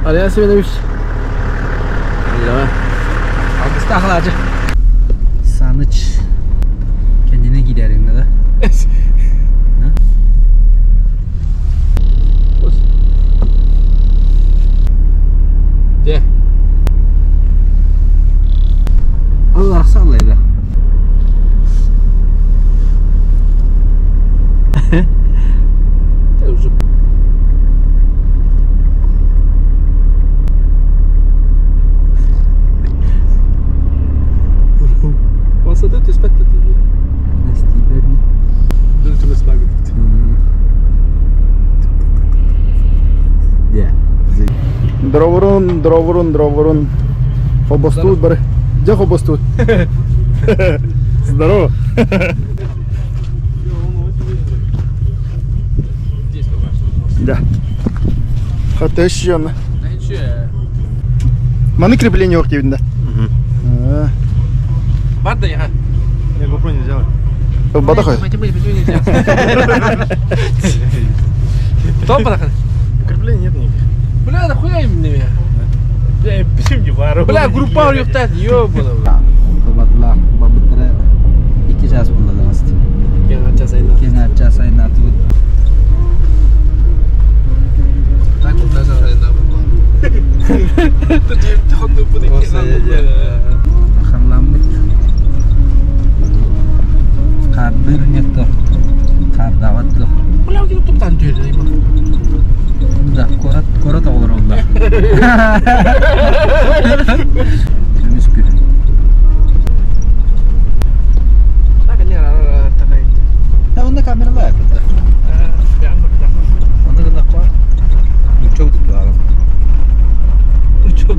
Araya Semenovic. Alkışlar aja. Sanıç kendine gider yanında da. De. Allah sallaydı. Tevzuk. Masada tespet dedi. Nestilerini. Dürtümüz bakıp. Ya. Дроворон. Хобостут, бре. Где хобостут? Здорово. Да. Хотещен. Маны крепление активно. Бада я. Я GoPro не взял. Бада хай. Кто бада? Крепления нет никаких. Бля, нахуя им не? Бля, почему не вару? Бля, группа yok da ёбана. Tobatlar, babıtlara 2 jas bulladınız. Genel sayına tut. Tak bundan sonra da bu. Tecip tahundu bu dikkat. Xarlanmış. Qardir netto. Qardavatlı. Bля, YouTube'dan görüyorum. Да, корот olur onlar. Temiz gül. Ya onda kameralar yapıldı. Onda da var. Çok dikkat adam. Çok.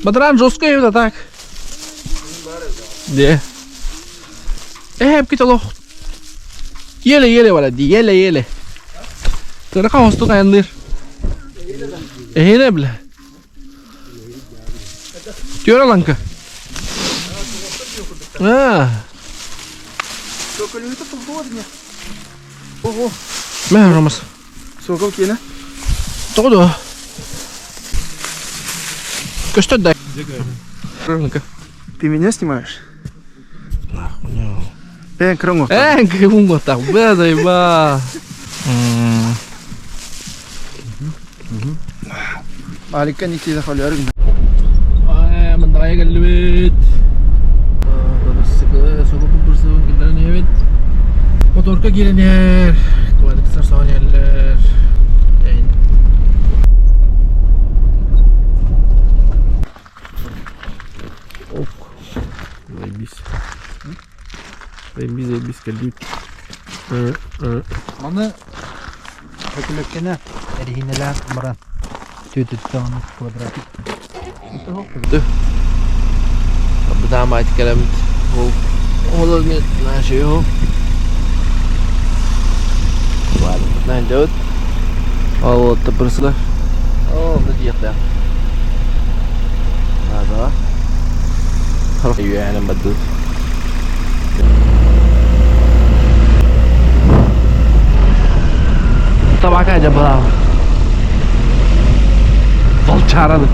Батран жестко его так. Где? Hep git Allah. Yele wala di yele. Tara ka hosto kayandır. Ne bile. Diyor lanka. Ha. Sokoluydu futbolnya. Ого. Merhamas. Sokol kene. Todo. Что дай? Ранка. Ты меня снимаешь? Кругом. Кругом так. Бедай ба. Алика не кида халярын. Mandaya geldik. Sokak burası gidelim evet. Motorka gelenler. Kıvalıklar saniyeler. Ok. Biz geldik. Mana Hakikaten erihineler maran. Tütütten kuadratik. بدعم عاد كلامت هو ده ماشي اهو وعلى اثنين دود اهو التبرسلر اهو بدي يطلع هذا خلاص ايوه يعني بدود طبعا كده جبهه ضل شعره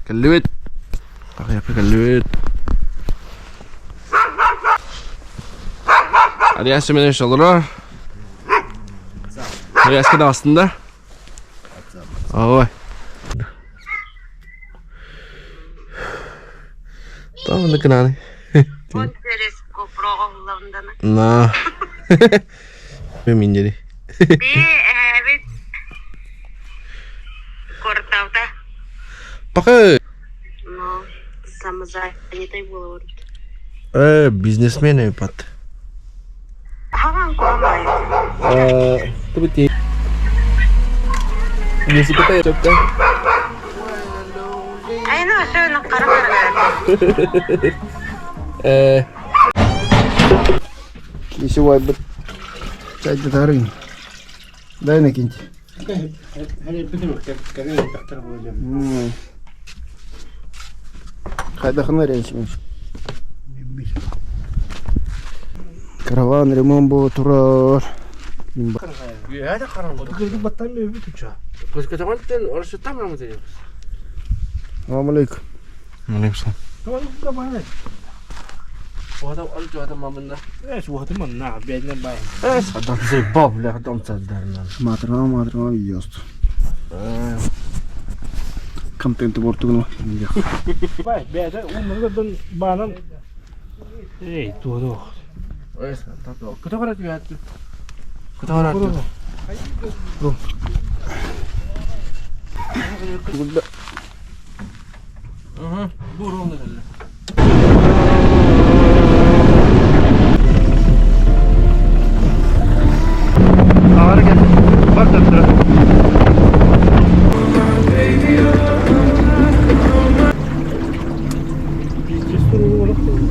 Keluit. Pakai apa keluit? Alias sebenarnya inşallah. Alias kena aslında. Oh. Tamam da kena nih. Nah. Mimin jadi. Evet. Kortauta. Pakai. Ну, самозанятой было вроде. Бизнесмен ya Pat. Ага, кормай. Itu betul. Biasa kita ya cok kan. Ay no, so nagkaroon. Если вайб чай таrin. Дай накиньте. Кайдахына рейсimiz. Karavan ремонт bu turar. Ya da karanlık. Kırdı battan bir öbür tuça. Kız katamanten orası tam mı diyor? Selamünaleyküm. Aleyküm. Tamam bu da bana. Bu adam alıyor adam mamında. Evet bu adam ne benden bay. Evet adam şey babla adam saddarından. Матрама yiyoruz. Контенты бортугunu. Bay beden onlardan bana. Ey doğru. Evet tamam. Kıta var diyor. Kıta var diyor. Burada Doğru onda geldi. ağır geldi. Bak da sıra.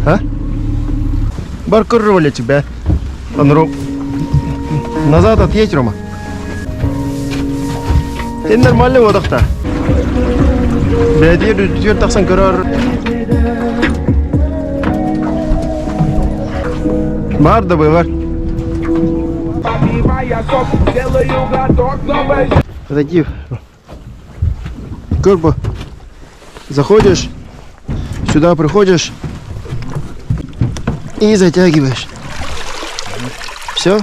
Ha? Баркур роли тебя. Он назад отъедь, Рома. Ты нормальный водах-то. Бәдия дүтер тақсан көрөр. Бар да бар. Подойди. Корпу. Заходишь. Сюда приходишь. И затягиваешь. Все?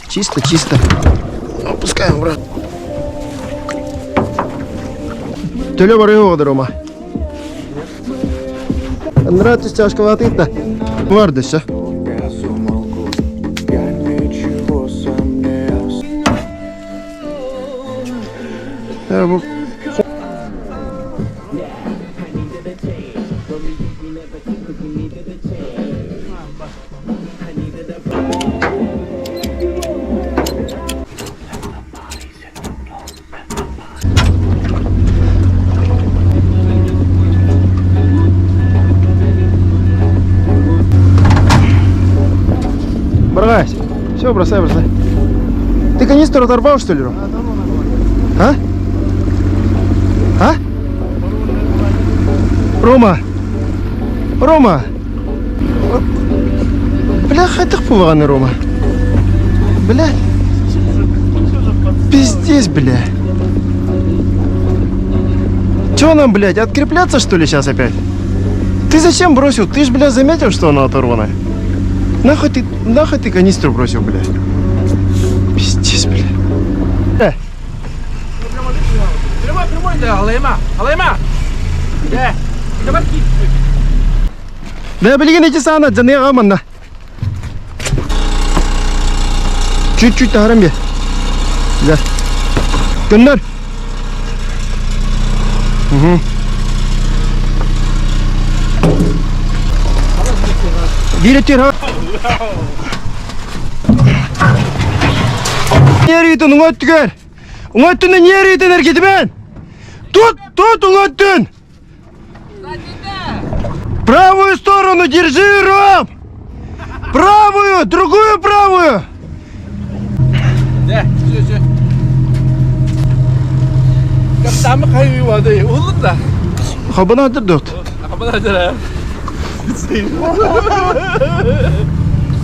Чисто, чисто. Опускаем, брат. Төле бар его, Рома. Нравится тяжковатый-то. Варды все. Брось. Все, бросай. Ты канистру оторвал, что ли, Ром? А? А? Рома! Бля, хайтых пуваны, Рома. Бля. Пиздец, бля. Чё нам, блядь, открепляться, что ли, сейчас опять? Ты зачем бросил? Ты ж, бля, заметил, что она оторванная? Нахуй ты канистру бросил, бля? Пиздец, бля. Прямой, да, алайма. Да, давай кип. Да, блин, эти саны, да не аманна. Чуть-чуть тарамбе. Да. Гүннөр. Директор. Нерейді ұңаттығар. Ұңаттыны нерейді әркеті мен. Тут ұңаттын. Правую сторону держи, Ром. Правую, другую правую. Да, все. Каптамы қайы вады, ұлын да. Хабана дұрдық. Хабана дұрдық.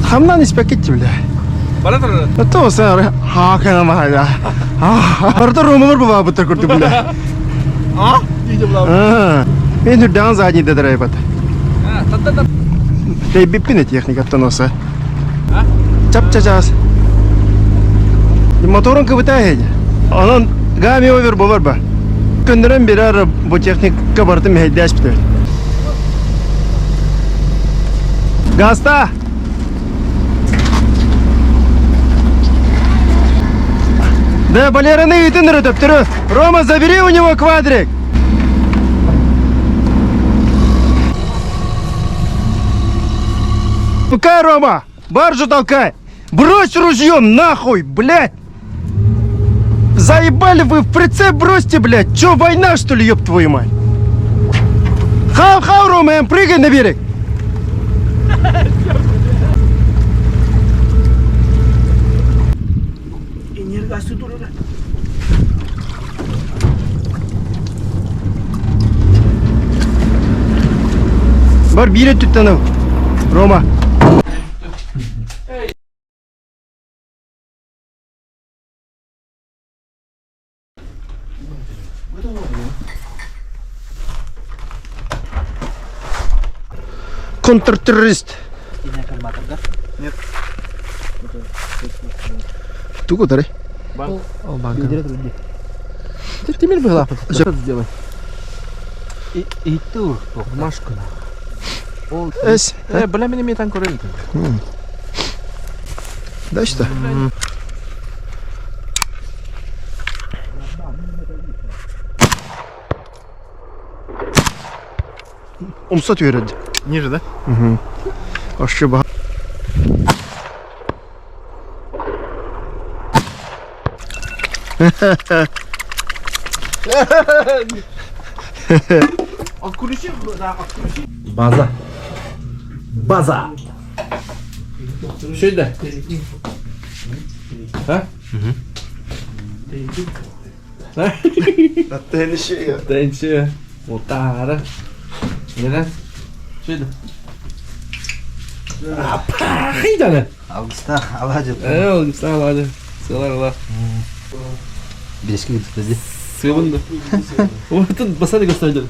Хамнан испекетти, бля. Бара тұрды. Это сэр. Хакана махайда. Арда ромалар бава бутар көрді, бля. А? Дейді бұлау. Мен үрден задний дедірай бат. Таттатап. Тей биппіне техникаттан осы. А? Чап-чачас. Моторын кыбытайын. Onun gami over болар ба. Көндірін берер bu техника барды мейдәш бітер. Газта! Да, балерины и тынры топтыры. Рома, забери у него квадрик. Толкай, Рома! Баржу толкай! Брось ружье нахуй, блядь! Заебали вы в прицеп бросьте, блядь! Чё, война, что ли, ёб твою мать? Хау, Рома, прыгай на берег! Энергасы durur. Бар бире түттенем. Рома. Контртеррорист. Нет. Ту который? О, банка. Ты теперь бы лапать. Что сделай? И тур. Машку. Эс. Бля, меня имеет конкурент. Да что? Умсот верит. Ниже, да? Вообще багато. База. База. Что это? А? Тенче. Вот так. Не да? Что это? Хидана. Августа алады. Густав, ладно. Сылар. Бешки dedi. Сылынды. Вот тут постоянно гостойдер.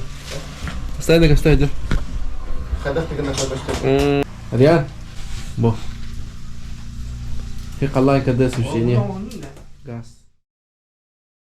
Постоянно гостойдер. Риан. Бо. Хикалай каде сушение. Газ.